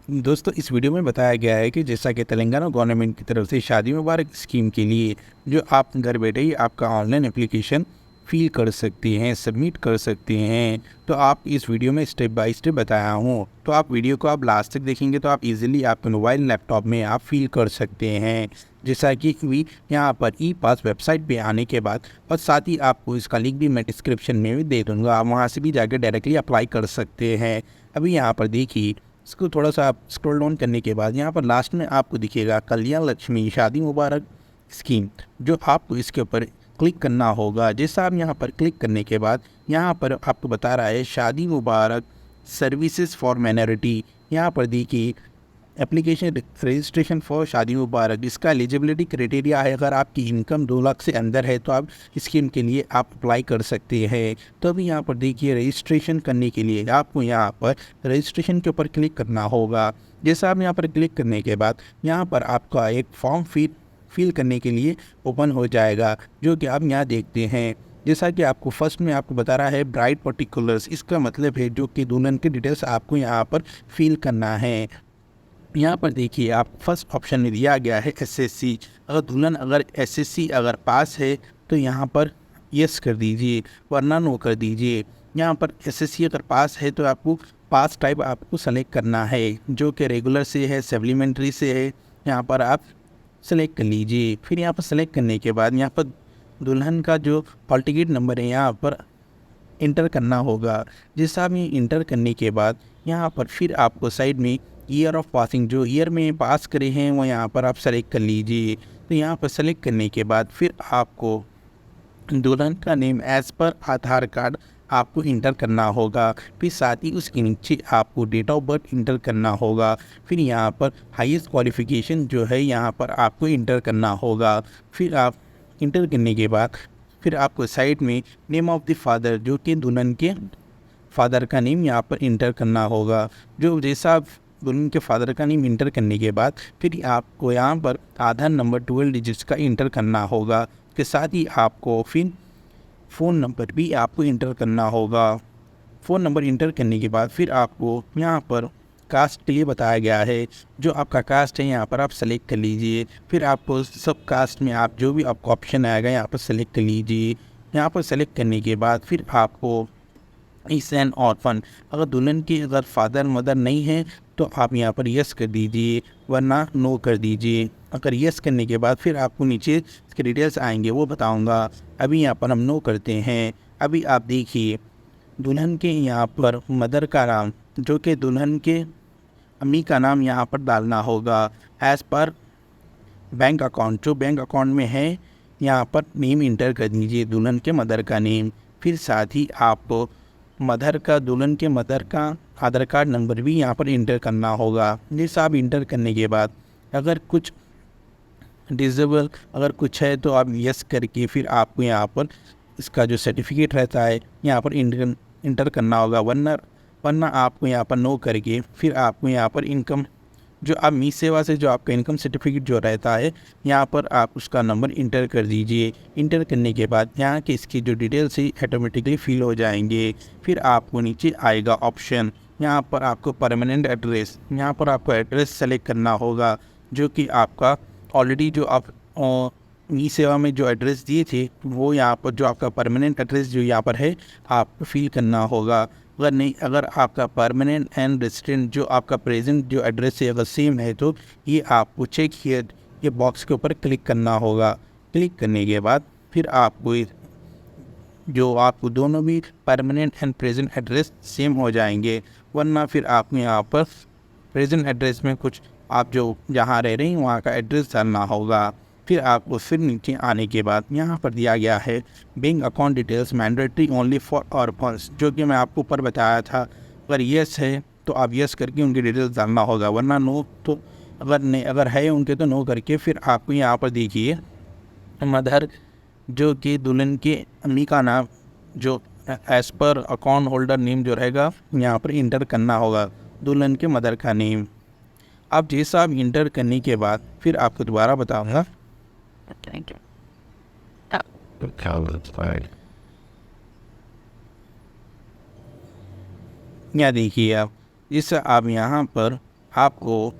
दोस्तों इस वीडियो में बताया गया है कि जैसा कि तेलंगाना गवर्नमेंट की तरफ से शादी मुबारक स्कीम के लिए जो आप घर बैठे ही आपका ऑनलाइन एप्लीकेशन फिल कर सकते हैं, सबमिट कर सकते हैं। तो आप इस वीडियो में स्टेप बाय स्टेप बताया हूँ, तो आप वीडियो को आप लास्ट तक देखेंगे तो आप इजीली आपके मोबाइल लैपटॉप में आप फिल कर सकते हैं। जैसा कि भी यहाँ पर ई पास वेबसाइट पे आने के बाद, और साथ ही आपको इसका लिंक भी मैं डिस्क्रिप्शन में भी दे दूँगा, आप वहाँ से भी जाकर डायरेक्टली अप्लाई कर सकते हैं। अभी यहाँ पर देखिए, इसको थोड़ा सा आप स्क्रॉल डाउन करने के बाद यहाँ पर लास्ट में आपको दिखेगा कल्याण लक्ष्मी शादी मुबारक स्कीम, जो आपको इसके ऊपर क्लिक करना होगा। जैसा आप यहाँ पर क्लिक करने के बाद यहाँ पर आपको बता रहा है शादी मुबारक सर्विसेज फॉर माइनॉरिटी। यहाँ पर देखिए एप्लीकेशन रजिस्ट्रेशन फॉर शादी मुबारक, इसका एलिजिबिलिटी क्राइटेरिया है अगर आपकी इनकम 2 लाख से अंदर है तो आप स्कीम के लिए आप अप्लाई कर सकते हैं। तो अभी यहाँ पर देखिए रजिस्ट्रेशन करने के लिए आपको यहाँ पर रजिस्ट्रेशन के ऊपर क्लिक करना होगा। जैसा आप यहाँ पर क्लिक करने के बाद यहाँ पर आपका एक फॉर्म फिल करने के लिए ओपन हो जाएगा, जो कि आप यहाँ देखते हैं। जैसा कि आपको फर्स्ट में आपको बता रहा है ब्राइड पर्टिकुलर्स, इसका मतलब है जो कि दुल्हन के डिटेल्स आपको यहाँ पर फिल करना है। यहाँ पर देखिए आप फर्स्ट ऑप्शन में दिया गया है एसएससी। अगर दुल्हन अगर एसएससी अगर पास है तो यहाँ पर यस कर दीजिए, वरना नो कर दीजिए। यहाँ पर एसएससी अगर पास है तो आपको पास टाइप आपको सेलेक्ट करना है, जो कि रेगुलर से है, सप्लीमेंट्री से है, यहाँ पर आप सेलेक्ट कर लीजिए। फिर यहाँ पर सेलेक्ट करने के बाद यहाँ पर दुल्हन का जो हॉल टिकट नंबर है यहाँ पर इंटर करना होगा। जैसा आप ये इंटर करने के बाद यहाँ पर फिर आपको साइड में ईयर ऑफ पासिंग, जो ईयर में पास करे हैं वो यहाँ पर आप सेलेक्ट कर लीजिए। तो यहाँ पर सेलेक्ट करने के बाद फिर आपको दुल्हन का नेम एज़ पर आधार कार्ड आपको इंटर करना होगा। फिर साथ ही उसके नीचे आपको डेट ऑफ बर्थ इंटर करना होगा। फिर यहाँ पर हाईएस्ट क्वालिफ़िकेशन जो है यहाँ पर आपको इंटर करना होगा। फिर आप इंटर करने के बाद फिर आपको साइड में नेम ऑफ़ द फादर, जो कि दुल्हन के फादर का नेम यहाँ पर इंटर करना होगा। जो जैसा आप दुल्हन के फादर का नेम इंटर करने के बाद फिर आपको यहाँ पर आधार नंबर 12 डिजिट्स का इंटर करना होगा। के साथ ही आपको फिर फ़ोन नंबर भी आपको इंटर करना होगा। फ़ोन नंबर इंटर करने के बाद फिर आपको यहाँ पर कास्ट के लिए बताया गया है, जो आपका कास्ट है यहाँ पर आप सेलेक्ट कर लीजिए। फिर आपको सब कास्ट में आप जो भी आपको ऑप्शन आएगा यहाँ पर सेलेक्ट कर लीजिए। यहाँ पर सेलेक्ट करने के बाद फिर आपको इस एन ऑर्फन, अगर दुल्हन के अगर फादर मदर नहीं है तो आप यहाँ पर यस कर दीजिए, वरना नो कर दीजिए। अगर यस करने के बाद फिर आपको नीचे इसके डिटेल्स आएंगे वो बताऊंगा। अभी यहाँ पर हम नो करते हैं। अभी आप देखिए दुल्हन के यहाँ पर मदर का नाम, जो कि दुल्हन के अम्मी का नाम यहाँ पर डालना होगा एज़ पर बैंक अकाउंट, जो बैंक अकाउंट में है यहाँ पर नेम इंटर कर दीजिए, दुल्हन के मदर का नेम। फिर साथ ही आपको मदर का, दुल्हन के मदर का आधार कार्ड नंबर भी यहाँ पर इंटर करना होगा। जैसा आप इंटर करने के बाद अगर कुछ डिसेबल अगर कुछ है तो आप यस करके फिर आपको यहाँ पर इसका जो सर्टिफिकेट रहता है यहाँ पर इंटर करना होगा, वरना आपको यहाँ पर नो करके फिर आपको यहाँ पर इनकम, जो आप मी सेवा से जो आपका इनकम सर्टिफिकेट जो रहता है यहाँ पर आप उसका नंबर इंटर कर दीजिए। इंटर करने के बाद यहाँ के इसकी जो डिटेल्स है ऑटोमेटिकली फिल हो जाएंगे। फिर आपको नीचे आएगा ऑप्शन, यहाँ पर आपको परमानेंट एड्रेस, यहाँ पर आपको एड्रेस सेलेक्ट करना होगा, जो कि आपका ऑलरेडी जो आप मी सेवा में जो एड्रेस दिए थे वो यहाँ पर जो आपका परमानेंट एड्रेस जो यहाँ पर है आपको फिल करना होगा। अगर नहीं, अगर आपका परमानेंट एंड रेजिडेंट जो आपका प्रेजेंट जो एड्रेस है अगर सेम है तो ये आपको चेक हियर ये बॉक्स के ऊपर क्लिक करना होगा। क्लिक करने के बाद फिर आपको जो आपको दोनों भी permanent and present address same हो जाएंगे, वरना फिर आपको यहाँ पर प्रेजेंट एड्रेस में कुछ आप जो जहाँ रह रही हैं वहाँ का एड्रेस डालना होगा। फिर आपको फिर नीचे आने के बाद यहाँ पर दिया गया है bank account details mandatory only for orphans, जो कि मैं आपको ऊपर बताया था। अगर यस है तो आप यस करके उनकी डिटेल्स डालना होगा, वरना नो तो अगर नहीं, अगर है उनके तो नो करके फिर आपको यहाँ पर देखिए मदर, जो कि दुल्हन के अम्मी का नाम जो as per account holder name जो रहेगा यहाँ पर इंटर करना होगा, दुल्हन के मदर का नेम। अब जैसा आप इंटर करने के बाद फिर आपको दोबारा बताऊँगा। यहाँ देखिए आप, जैसे आप यहाँ पर आपको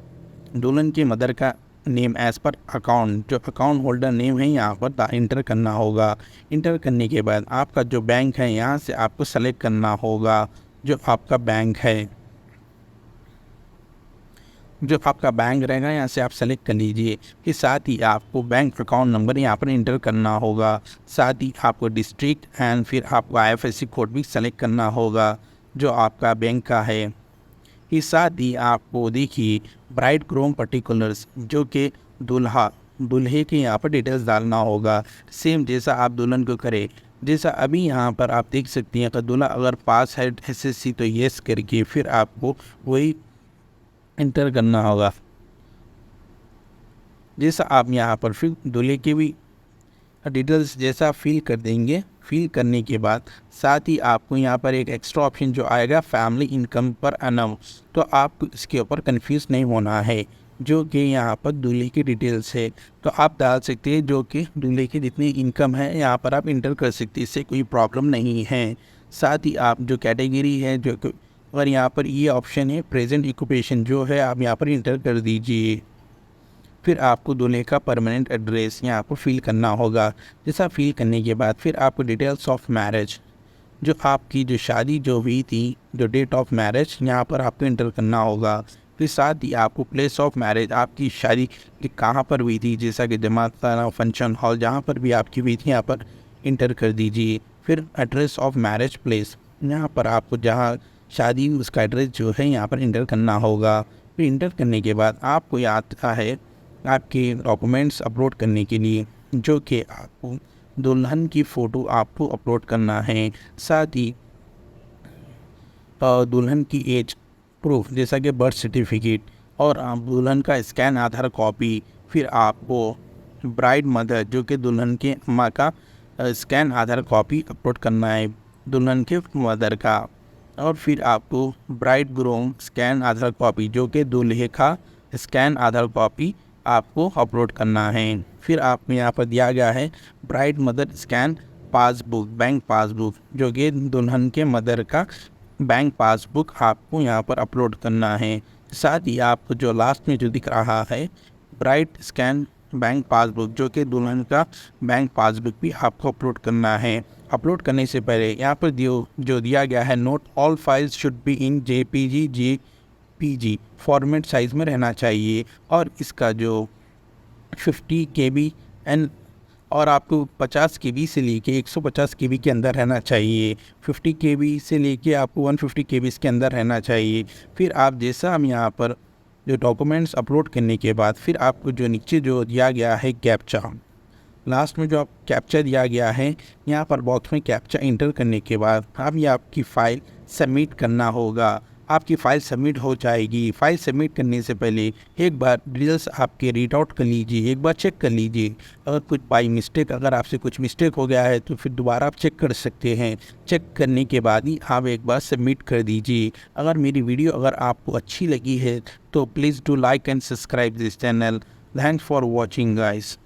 दुल्हन के मदर का नेम एज़ पर अकाउंट, जो अकाउंट होल्डर नेम है यहाँ पर इंटर करना होगा। इंटर करने के बाद आपका जो बैंक है यहाँ से आपको सेलेक्ट करना होगा जो आपका बैंक है, जो आपका बैंक रहेगा यहाँ से आप सेलेक्ट कर लीजिए। फिर साथ ही आपको बैंक अकाउंट नंबर यहाँ पर इंटर करना होगा। साथ ही आपको डिस्ट्रिक्ट एंड फिर आपको IFSC कोड भी सेलेक्ट करना होगा जो आपका बैंक का है। फिर साथ ही आपको देखिए ब्राइड ग्रूम पर्टिकुलर्स, जो कि दूल्हे के यहाँ पर डिटेल्स डालना होगा, सेम जैसा आप दुल्हन को करें। जैसा अभी यहाँ पर आप देख सकती हैं कि दूल्हा अगर पास है SSC तो येस करके फिर आपको वही इंटर करना होगा। जैसा आप यहाँ पर फिर दूल्हे के भी डिटेल्स जैसा फिल कर देंगे। फिल करने के बाद साथ ही आपको यहाँ पर एक एक्स्ट्रा ऑप्शन जो आएगा फैमिली इनकम पर एनम, तो आपको इसके ऊपर कंफ्यूज नहीं होना है, जो कि यहाँ पर दूल्हे की डिटेल्स है। तो आप डाल सकते हैं जो कि दूल्हे की जितनी इनकम है यहाँ पर आप इंटर कर सकते हैं, इससे कोई प्रॉब्लम नहीं है। साथ ही आप जो कैटेगरी है जो अगर यहाँ पर ये ऑप्शन है प्रेजेंट ऑक्यूपेशन जो है आप यहाँ पर इंटर कर दीजिए। फिर आपको दूल्हे का परमानेंट एड्रेस यहाँ पर फिल करना होगा। जैसा फिल करने के बाद फिर आपको डिटेल्स ऑफ मैरिज, जो आपकी जो शादी जो हुई थी, जो डेट ऑफ मैरिज यहाँ पर आपको इंटर करना होगा। फिर साथ ही आपको प्लेस ऑफ मैरिज, आपकी शादी कहाँ पर हुई थी, जैसा कि जमात खाना, फंक्शन हॉल, जहाँ पर भी आपकी हुई थी यहाँ पर इंटर कर दीजिए। फिर एड्रेस ऑफ मैरिज प्लेस, यहाँ पर आपको जहाँ शादी उसका एड्रेस जो है यहाँ पर इंटर करना होगा। फिर इंटर करने के बाद आपको आता है आपके डॉक्यूमेंट्स अपलोड करने के लिए, जो कि आपको दुल्हन की फ़ोटो आपको अपलोड करना है। साथ ही दुल्हन की एज प्रूफ जैसा कि बर्थ सर्टिफिकेट और दुल्हन का स्कैन आधार कॉपी। फिर आपको ब्राइड मदर जो कि दुल्हन के अम्मा का स्कैन आधार कॉपी अपलोड करना है दुल्हन के मदर का। और फिर आपको ब्राइड ग्रूम स्कैन आधार कॉपी जो कि दूल्हे का स्कैन आधार कॉपी आपको अपलोड करना है। फिर आपको यहाँ पर दिया गया है bride mother scan passbook, bank passbook, जो कि दुल्हन के मदर का बैंक पासबुक आपको यहाँ पर अपलोड करना है। साथ ही आपको जो लास्ट में जो दिख रहा है ब्राइड स्कैन बैंक पासबुक, जो कि दुल्हन का बैंक पासबुक भी आपको अपलोड करना है। अपलोड करने से पहले यहाँ पर जो दिया गया है note all files should be in JPG format size में रहना चाहिए, और इसका जो 50 KB एंड और आपको 50 KB से लेके 150 KB के अंदर रहना चाहिए। 50 KB से लेके आपको 150 KB के अंदर रहना चाहिए। फिर आप जैसा हम यहाँ पर जो डॉक्यूमेंट्स अपलोड करने के बाद फिर आपको जो नीचे जो दिया गया है कैप्चा, लास्ट में जो आप कैप्चा दिया गया है यहाँ पर बॉक्स में कैप्चा इंटर करने के बाद अब ये आपकी फ़ाइल सबमिट करना होगा। आपकी फ़ाइल सबमिट हो जाएगी। फ़ाइल सबमिट करने से पहले एक बार डिटेल्स आपके रीड आउट कर लीजिए, एक बार चेक कर लीजिए। अगर कुछ बाई मिस्टेक अगर आपसे कुछ मिस्टेक हो गया है तो फिर दोबारा आप चेक कर सकते हैं। चेक करने के बाद ही आप एक बार सबमिट कर दीजिए। अगर मेरी वीडियो अगर आपको अच्छी लगी है तो please do like and subscribe this channel. Thanks for watching guys.